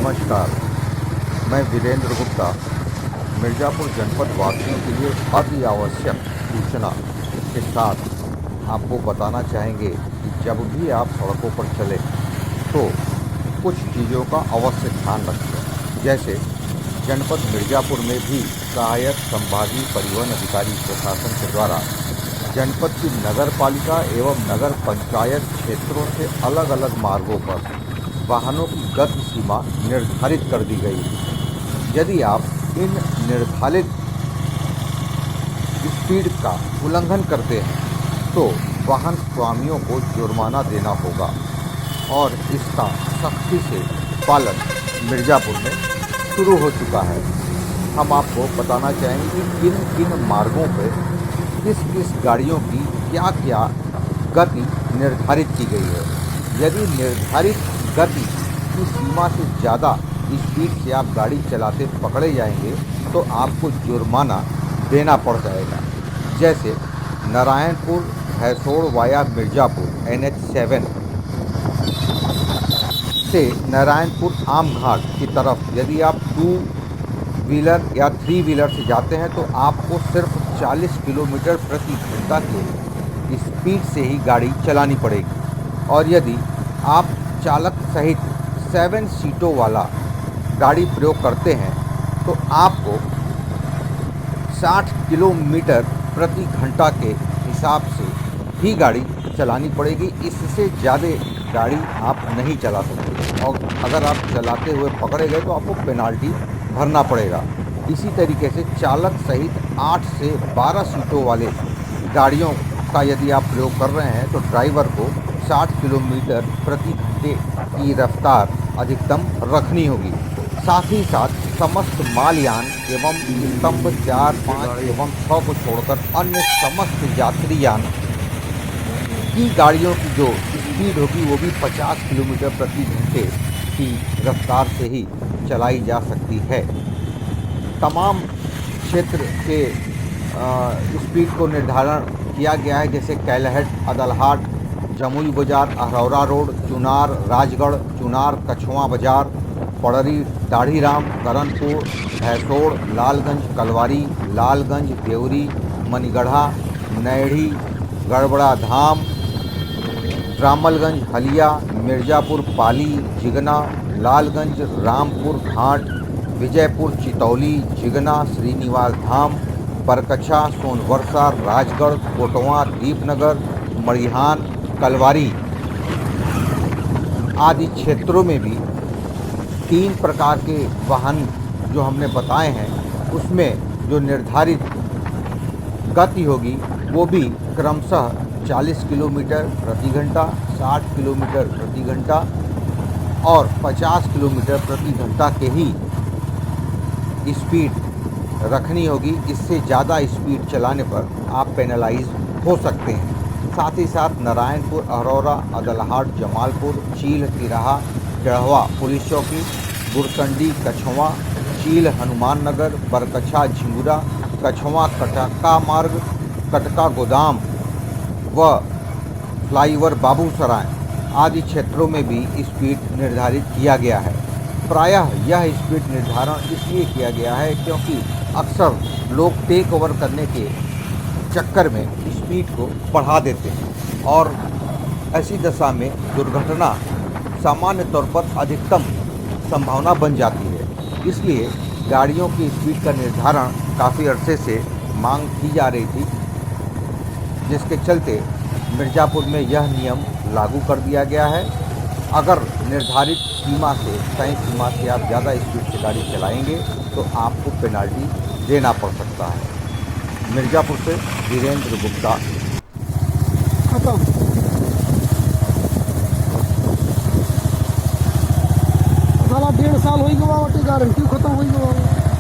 नमस्कार, मैं वीरेंद्र गुप्ता मिर्ज़ापुर जनपद वासियों के लिए अति आवश्यक सूचना के साथ आपको बताना चाहेंगे कि जब भी आप सड़कों पर चलें तो कुछ चीज़ों का अवश्य ध्यान रखें। जैसे जनपद मिर्ज़ापुर में भी सहायक संभागीय परिवहन अधिकारी प्रशासन के द्वारा जनपद की नगर पालिका एवं नगर पंचायत क्षेत्रों से अलग अलग मार्गों पर वाहनों की गति सीमा निर्धारित कर दी गई है। यदि आप इन निर्धारित स्पीड का उल्लंघन करते हैं तो वाहन स्वामियों को जुर्माना देना होगा और इसका सख्ती से पालन मिर्ज़ापुर में शुरू हो चुका है। हम आपको बताना चाहेंगे कि किन किन मार्गों पर किस किस गाड़ियों की क्या क्या गति निर्धारित की गई है। यदि निर्धारित गति की सीमा से ज़्यादा स्पीड से आप गाड़ी चलाते पकड़े जाएंगे तो आपको जुर्माना देना पड़ जाएगा। जैसे नारायणपुर भैंसोड़ वाया मिर्ज़ापुर NH7 से नारायणपुर आमघाट की तरफ यदि आप 2 व्हीलर या 3 व्हीलर से जाते हैं तो आपको सिर्फ 40 किलोमीटर प्रति घंटा की स्पीड से ही गाड़ी चलानी पड़ेगी। और यदि आप चालक सहित 7 सीटों वाला गाड़ी प्रयोग करते हैं तो आपको 60 किलोमीटर प्रति घंटा के हिसाब से ही गाड़ी चलानी पड़ेगी। इससे ज़्यादा गाड़ी आप नहीं चला सकते और अगर आप चलाते हुए पकड़े गए तो आपको पेनाल्टी भरना पड़ेगा। इसी तरीके से चालक सहित 8 से 12 सीटों वाले गाड़ियों का यदि आप प्रयोग कर रहे हैं तो ड्राइवर को 60 किलोमीटर प्रति घंटे की रफ्तार अधिकतम रखनी होगी। साथ ही साथ समस्त मालयान एवं स्तंभ 4, 5 एवं 6 को छोड़कर अन्य समस्त यात्रीयान की गाड़ियों की जो स्पीड होगी वो भी 50 किलोमीटर प्रति घंटे की रफ्तार से ही चलाई जा सकती है। तमाम क्षेत्र के स्पीड को निर्धारण किया गया है, जैसे कैलहट, अदलहाट, जमुई बाज़ार, अहरौरा रोड, चुनार, राजगढ़, चुनार, कछुआ बाज़ार, पड़री, दाढ़ीराम, करणपुर, भैंसोड़, लालगंज, कलवारी, लालगंज, देवरी, मनीगढ़ा, नैढ़ी, गड़बड़ा धाम, रामलगंज, हलिया, मिर्ज़ापुर, पाली, जिगना, लालगंज, रामपुर घाट, विजयपुर, चितौली, जिगना, श्रीनिवास धाम, बरकछा, सोनवर्षा, राजगढ़, कोटवा, दीपनगर, मड़िहान, कलवारी आदि क्षेत्रों में भी 3 प्रकार के वाहन जो हमने बताए हैं उसमें जो निर्धारित गति होगी वो भी क्रमशः 40 किलोमीटर प्रति घंटा, 60 किलोमीटर प्रति घंटा और 50 किलोमीटर प्रति घंटा के ही स्पीड रखनी होगी। इससे ज़्यादा स्पीड चलाने पर आप पेनलाइज हो सकते हैं। साथ ही साथ नारायणपुर, अहरौरा, अदलहाट, जमालपुर, चील, तिराहा, चढ़वा पुलिस चौकी, गुरसंडी, कछवा, चील, हनुमान नगर, बरकछा, झिंगुरा, कछवा, कटका मार्ग, कटका गोदाम व फ्लाईओवर बाबूसराय आदि क्षेत्रों में भी स्पीड निर्धारित किया गया है। प्रायः यह स्पीड निर्धारण इसलिए किया गया है क्योंकि अक्सर लोग टेक ओवर करने के चक्कर में स्पीड को बढ़ा देते हैं और ऐसी दशा में दुर्घटना सामान्य तौर पर अधिकतम संभावना बन जाती है। इसलिए गाड़ियों की स्पीड का निर्धारण काफ़ी अरसे से मांग की जा रही थी, जिसके चलते मिर्ज़ापुर में यह नियम लागू कर दिया गया है। अगर निर्धारित सीमा से, तय सीमा से आप ज़्यादा स्पीड से गाड़ी चलाएंगे तो आपको पेनाल्टी देना पड़ सकता है। मिर्ज़ापुर से वीरेंद्र गुप्ता। खत्म। साला 1.5 साल हो गया गारंटी खत्म हो गया।